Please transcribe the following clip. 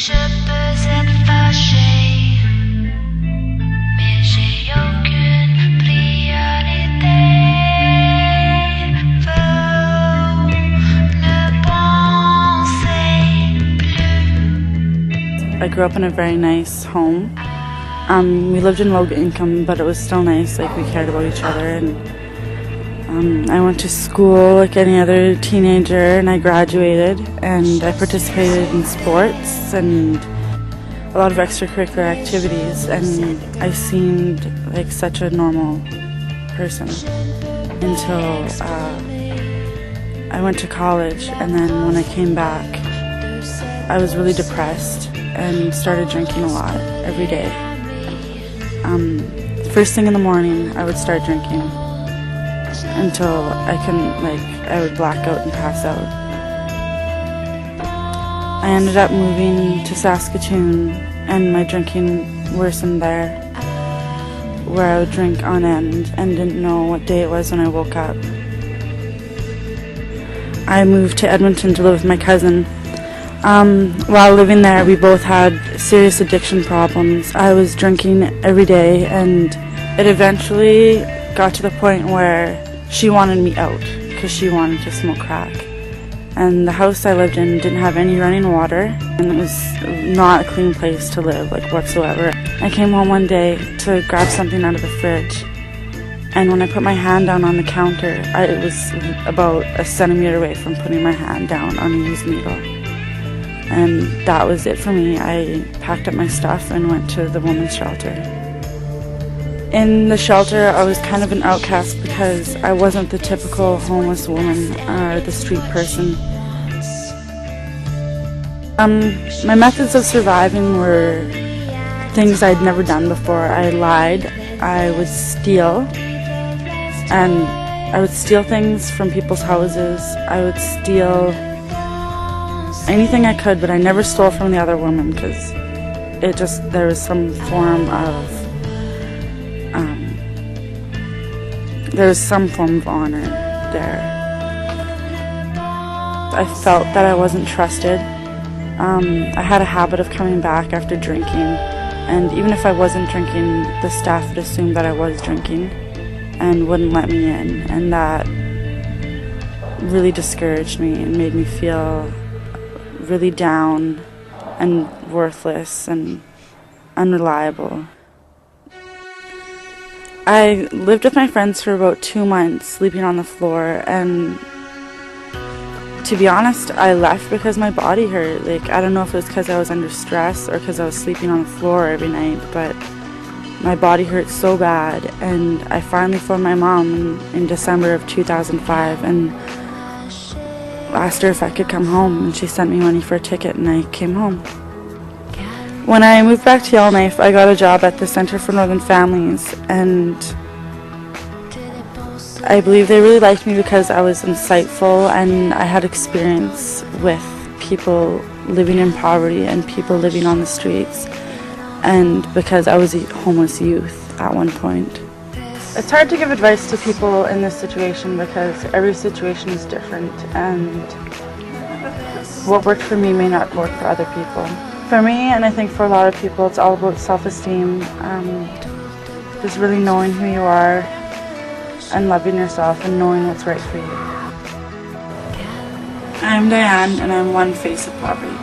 Je peux être fâché, mais j'ai aucune priorité. Faut ne penser plus. I grew up in a very nice home. We lived in low income, but it was still nice. Like, we cared about each other, and I went to school like any other teenager, and I graduated, and I participated in sports and a lot of extracurricular activities, and I seemed like such a normal person until I went to college. And then when I came back, I was really depressed and started drinking a lot every day. First thing in the morning, I would start drinking until I would black out and pass out. I ended up moving to Saskatoon, and my drinking worsened there, where I would drink on end and didn't know what day it was when I woke up. I moved to Edmonton to live with my cousin. While living there, we both had serious addiction problems. I was drinking every day, and it eventually got to the point where she wanted me out because she wanted to smoke crack. And the house I lived in didn't have any running water, and it was not a clean place to live, like, whatsoever. I came home one day to grab something out of the fridge, and when I put my hand down on the counter, it was about a centimeter away from putting my hand down on a used needle. And that was it for me. I packed up my stuff and went to the women's shelter. In the shelter, I was kind of an outcast because I wasn't the typical homeless woman or the street person. My methods of surviving were things I'd never done before. I lied, I would steal, and I would steal things from people's houses. I would steal anything I could, but I never stole from the other woman because there was some form of honor there. I felt that I wasn't trusted. I had a habit of coming back after drinking, and even if I wasn't drinking, the staff would assume that I was drinking and wouldn't let me in, and that really discouraged me and made me feel really down and worthless and unreliable. I lived with my friends for about 2 months, sleeping on the floor, and to be honest, I left because my body hurt. Like, I don't know if it was because I was under stress or because I was sleeping on the floor every night, but my body hurt so bad, and I finally phoned my mom in December of 2005 and asked her if I could come home, and she sent me money for a ticket, and I came home. When I moved back to Yellowknife, I got a job at the Centre for Northern Families, and I believe they really liked me because I was insightful and I had experience with people living in poverty and people living on the streets, and because I was a homeless youth at one point. It's hard to give advice to people in this situation because every situation is different, and what worked for me may not work for other people. For me, and I think for a lot of people, it's all about self-esteem, just really knowing who you are and loving yourself and knowing what's right for you. I'm Diane, and I'm one face of poverty.